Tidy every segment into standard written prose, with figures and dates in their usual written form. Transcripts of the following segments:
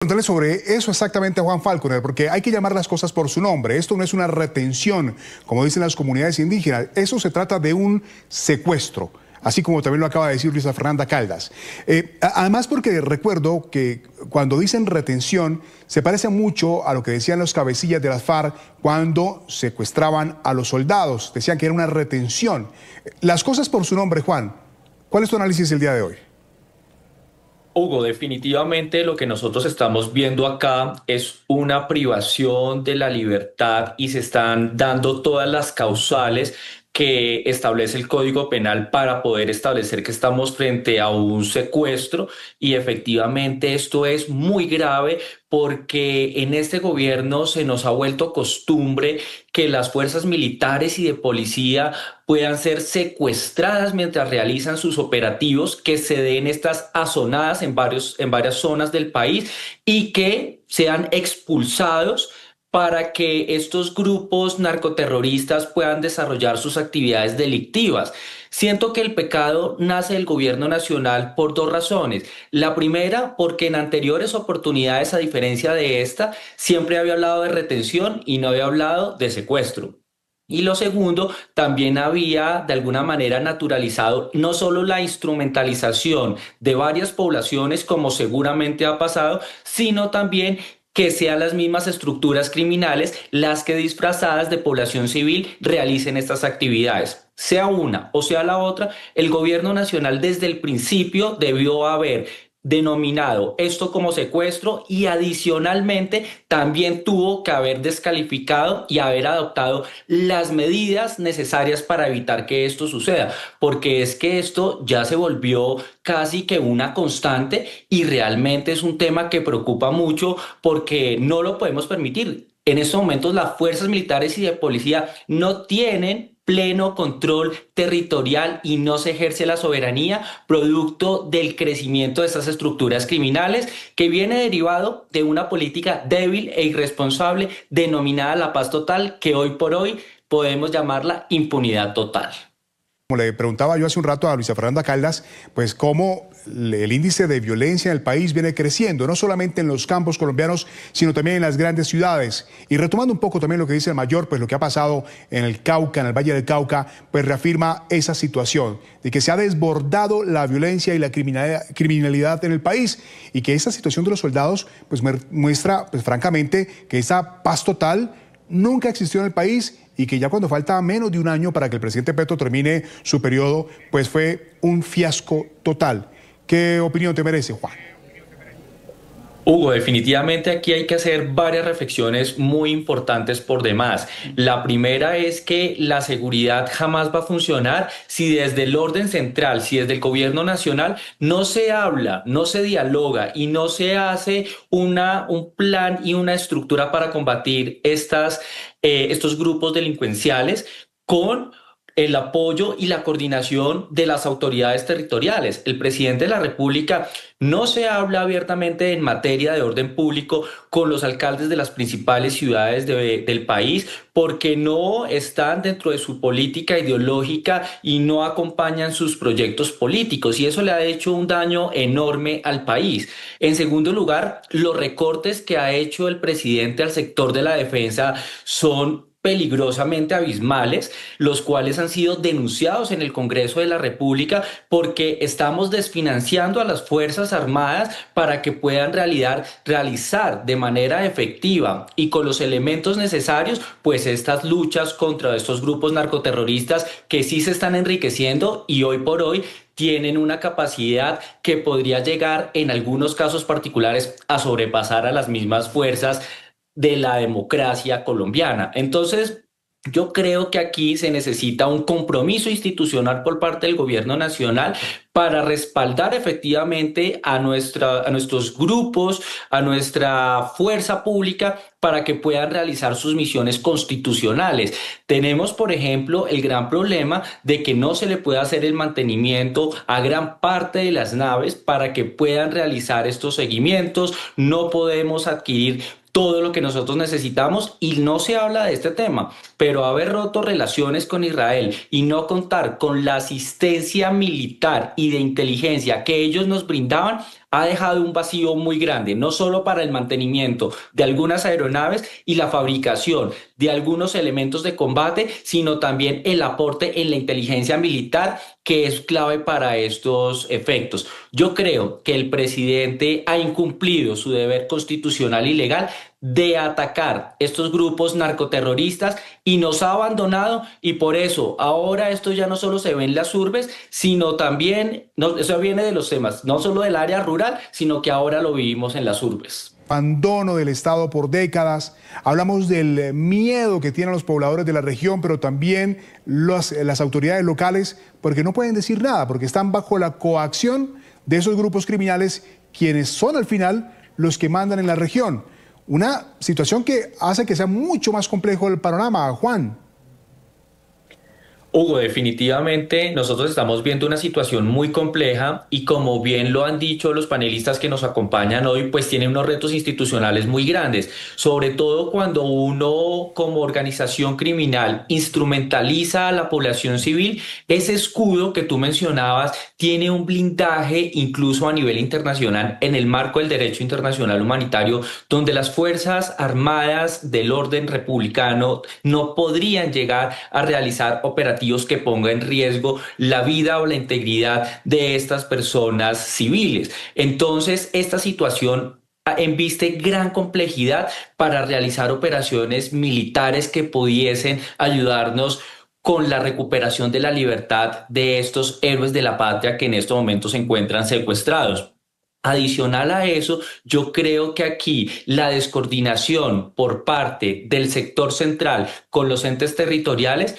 Preguntarle sobre eso exactamente a Juan Falconer, porque hay que llamar las cosas por su nombre. Esto no es una retención, como dicen las comunidades indígenas. Eso se trata de un secuestro, así como también lo acaba de decir Luisa Fernanda Caldas. Además, porque recuerdo que cuando dicen retención, se parece mucho a lo que decían los cabecillas de las FARC cuando secuestraban a los soldados. Decían que era una retención. Las cosas por su nombre, Juan. ¿Cuál es tu análisis el día de hoy? Hugo, definitivamente lo que nosotros estamos viendo acá es una privación de la libertad y se están dando todas las causales que establece el Código Penal para poder establecer que estamos frente a un secuestro y efectivamente esto es muy grave porque en este gobierno se nos ha vuelto costumbre que las fuerzas militares y de policía puedan ser secuestradas mientras realizan sus operativos, que se den estas azonadas en varias zonas del país y que sean expulsados para que estos grupos narcoterroristas puedan desarrollar sus actividades delictivas. Siento que el pecado nace del gobierno nacional por dos razones. La primera, porque en anteriores oportunidades, a diferencia de esta, siempre había hablado de retención y no había hablado de secuestro. Y lo segundo, también había de alguna manera naturalizado no solo la instrumentalización de varias poblaciones, como seguramente ha pasado, sino también que sean las mismas estructuras criminales las que disfrazadas de población civil realicen estas actividades. Sea una o sea la otra, el gobierno nacional desde el principio debió haber denominado esto como secuestro y adicionalmente también tuvo que haber descalificado y haber adoptado las medidas necesarias para evitar que esto suceda, porque es que esto ya se volvió casi que una constante y realmente es un tema que preocupa mucho porque no lo podemos permitir. En estos momentos las fuerzas militares y de policía no tienen pleno control territorial y no se ejerce la soberanía producto del crecimiento de estas estructuras criminales que viene derivado de una política débil e irresponsable denominada la paz total, que hoy por hoy podemos llamarla impunidad total. Como le preguntaba yo hace un rato a Luisa Fernanda Caldas, pues cómo el índice de violencia en el país viene creciendo, no solamente en los campos colombianos, sino también en las grandes ciudades. Y retomando un poco también lo que dice el mayor, pues lo que ha pasado en el Cauca, en el Valle del Cauca, pues reafirma esa situación de que se ha desbordado la violencia y la criminalidad en el país y que esa situación de los soldados pues muestra pues francamente que esa paz total nunca existió en el país y que ya cuando falta menos de un año para que el presidente Petro termine su periodo, pues fue un fiasco total. ¿Qué opinión te merece, Juan? Hugo, definitivamente aquí hay que hacer varias reflexiones muy importantes por demás. La primera es que la seguridad jamás va a funcionar si desde el orden central, si desde el gobierno nacional no se habla, no se dialoga y no se hace un plan y una estructura para combatir estos grupos delincuenciales con el apoyo y la coordinación de las autoridades territoriales. El presidente de la República no se habla abiertamente en materia de orden público con los alcaldes de las principales ciudades del país porque no están dentro de su política ideológica y no acompañan sus proyectos políticos y eso le ha hecho un daño enorme al país. En segundo lugar, los recortes que ha hecho el presidente al sector de la defensa son peligrosamente abismales, los cuales han sido denunciados en el Congreso de la República porque estamos desfinanciando a las Fuerzas Armadas para que puedan realizar de manera efectiva y con los elementos necesarios, pues estas luchas contra estos grupos narcoterroristas que sí se están enriqueciendo y hoy por hoy tienen una capacidad que podría llegar en algunos casos particulares a sobrepasar a las mismas fuerzas de la democracia colombiana. Entonces, yo creo que aquí se necesita un compromiso institucional por parte del gobierno nacional para respaldar efectivamente a nuestros grupos, a nuestra fuerza pública, para que puedan realizar sus misiones constitucionales. Tenemos, por ejemplo, el gran problema de que no se le puede hacer el mantenimiento a gran parte de las naves para que puedan realizar estos seguimientos. No podemos adquirir todo lo que nosotros necesitamos y no se habla de este tema, pero haber roto relaciones con Israel y no contar con la asistencia militar y de inteligencia que ellos nos brindaban ha dejado un vacío muy grande, no solo para el mantenimiento de algunas aeronaves y la fabricación de algunos elementos de combate, sino también el aporte en la inteligencia militar, que es clave para estos efectos. Yo creo que el presidente ha incumplido su deber constitucional y legal de atacar estos grupos narcoterroristas y nos ha abandonado, y por eso ahora esto ya no solo se ve en las urbes, sino también, no, eso viene de los temas, no solo del área rural, sino que ahora lo vivimos en las urbes. Abandono del Estado por décadas. Hablamos del miedo que tienen los pobladores de la región, pero también las autoridades locales, porque no pueden decir nada, porque están bajo la coacción de esos grupos criminales, quienes son al final los que mandan en la región. Una situación que hace que sea mucho más complejo el panorama, Juan. Hugo, definitivamente nosotros estamos viendo una situación muy compleja y como bien lo han dicho los panelistas que nos acompañan hoy, pues tiene unos retos institucionales muy grandes, sobre todo cuando uno como organización criminal instrumentaliza a la población civil. Ese escudo que tú mencionabas tiene un blindaje incluso a nivel internacional en el marco del derecho internacional humanitario, donde las Fuerzas Armadas del orden republicano no podrían llegar a realizar operativos que ponga en riesgo la vida o la integridad de estas personas civiles. Entonces, esta situación embiste gran complejidad para realizar operaciones militares que pudiesen ayudarnos con la recuperación de la libertad de estos héroes de la patria que en estos momentos se encuentran secuestrados. Adicional a eso, yo creo que aquí la descoordinación por parte del sector central con los entes territoriales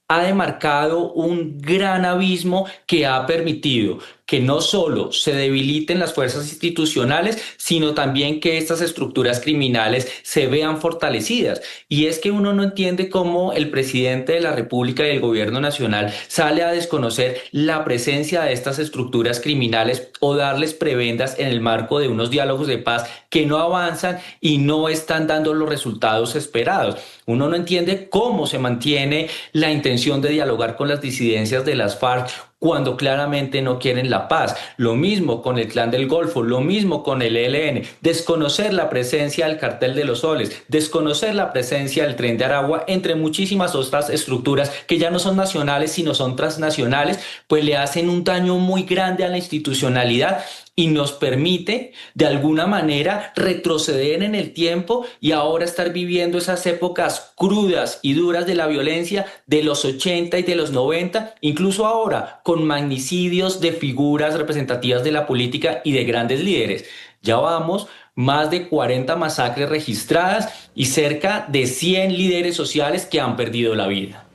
ha demarcado un gran abismo que ha permitido que no solo se debiliten las fuerzas institucionales, sino también que estas estructuras criminales se vean fortalecidas. Y es que uno no entiende cómo el presidente de la República y el gobierno nacional sale a desconocer la presencia de estas estructuras criminales o darles prebendas en el marco de unos diálogos de paz que no avanzan y no están dando los resultados esperados. Uno no entiende cómo se mantiene la intención de dialogar con las disidencias de las FARC cuando claramente no quieren la paz. Lo mismo con el Clan del Golfo, lo mismo con el ELN. Desconocer la presencia del Cartel de los Soles, desconocer la presencia del Tren de Aragua, entre muchísimas otras estructuras que ya no son nacionales, sino son transnacionales, pues le hacen un daño muy grande a la institucionalidad y nos permite de alguna manera retroceder en el tiempo y ahora estar viviendo esas épocas crudas y duras de la violencia de los 80 y de los 90, incluso ahora con magnicidios de figuras representativas de la política y de grandes líderes. Ya vamos más de 40 masacres registradas y cerca de 100 líderes sociales que han perdido la vida.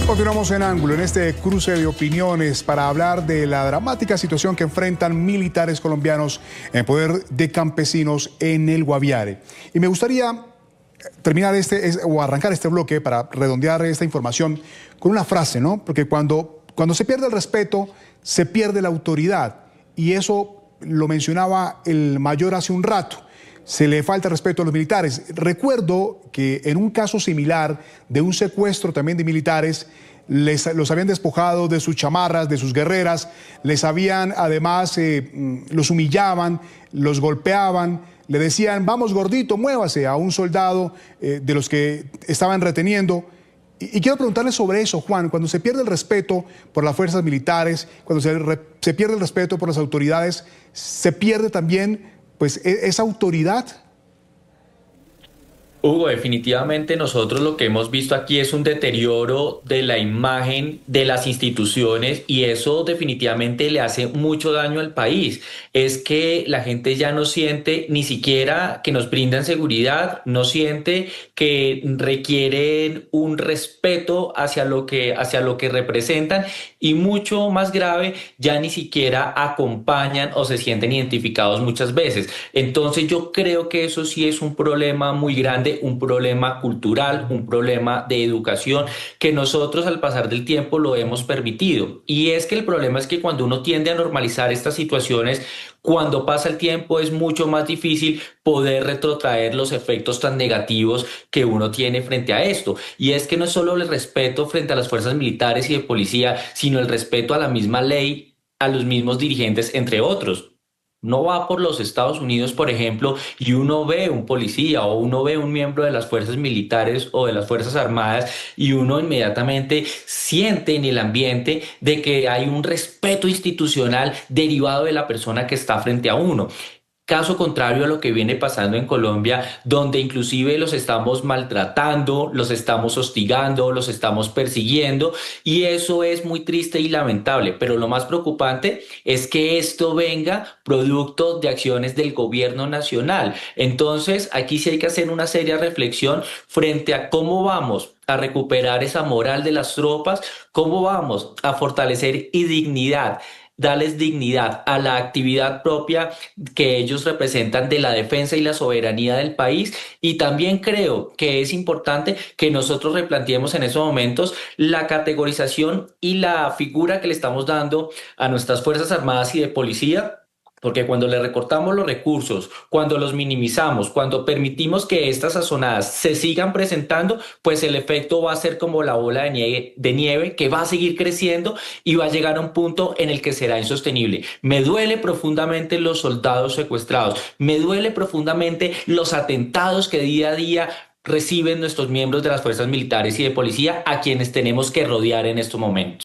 Continuamos en ángulo en este cruce de opiniones para hablar de la dramática situación que enfrentan militares colombianos en poder de campesinos en el Guaviare. Y me gustaría terminar o arrancar este bloque para redondear esta información con una frase, ¿no? Porque cuando se pierde el respeto, se pierde la autoridad. Y eso lo mencionaba el mayor hace un rato. Se le falta respeto a los militares. Recuerdo que en un caso similar de un secuestro también de militares, los habían despojado de sus chamarras, de sus guerreras, les habían además, los humillaban, los golpeaban, le decían, vamos gordito, muévase a un soldado de los que estaban reteniendo. Y quiero preguntarle sobre eso, Juan, cuando se pierde el respeto por las fuerzas militares, cuando se pierde el respeto por las autoridades, se pierde también pues esa autoridad. Hugo, definitivamente nosotros lo que hemos visto aquí es un deterioro de la imagen de las instituciones y eso definitivamente le hace mucho daño al país. Es que la gente ya no siente ni siquiera que nos brindan seguridad, no siente que requieren un respeto hacia lo que representan y mucho más grave, ya ni siquiera acompañan o se sienten identificados muchas veces. Entonces yo creo que eso sí es un problema muy grande, un problema cultural, un problema de educación que nosotros al pasar del tiempo lo hemos permitido. Y es que el problema es que cuando uno tiende a normalizar estas situaciones, cuando pasa el tiempo es mucho más difícil poder retrotraer los efectos tan negativos que uno tiene frente a esto. Y es que no es solo el respeto frente a las fuerzas militares y de policía, sino el respeto a la misma ley, a los mismos dirigentes, entre otros. No va por los Estados Unidos, por ejemplo, y uno ve un policía o uno ve un miembro de las fuerzas militares o de las Fuerzas Armadas y uno inmediatamente siente en el ambiente de que hay un respeto institucional derivado de la persona que está frente a uno. Caso contrario a lo que viene pasando en Colombia, donde inclusive los estamos maltratando, los estamos hostigando, los estamos persiguiendo, y eso es muy triste y lamentable. Pero lo más preocupante es que esto venga producto de acciones del gobierno nacional. Entonces, aquí sí hay que hacer una seria reflexión frente a cómo vamos a recuperar esa moral de las tropas, cómo vamos a fortalecer y dignidad, darles dignidad a la actividad propia que ellos representan de la defensa y la soberanía del país. Y también creo que es importante que nosotros replanteemos en esos momentos la categorización y la figura que le estamos dando a nuestras Fuerzas Armadas y de policía. Porque cuando le recortamos los recursos, cuando los minimizamos, cuando permitimos que estas sazonadas se sigan presentando, pues el efecto va a ser como la bola de nieve que va a seguir creciendo y va a llegar a un punto en el que será insostenible. Me duele profundamente los soldados secuestrados, me duele profundamente los atentados que día a día reciben nuestros miembros de las fuerzas militares y de policía a quienes tenemos que rodear en estos momentos.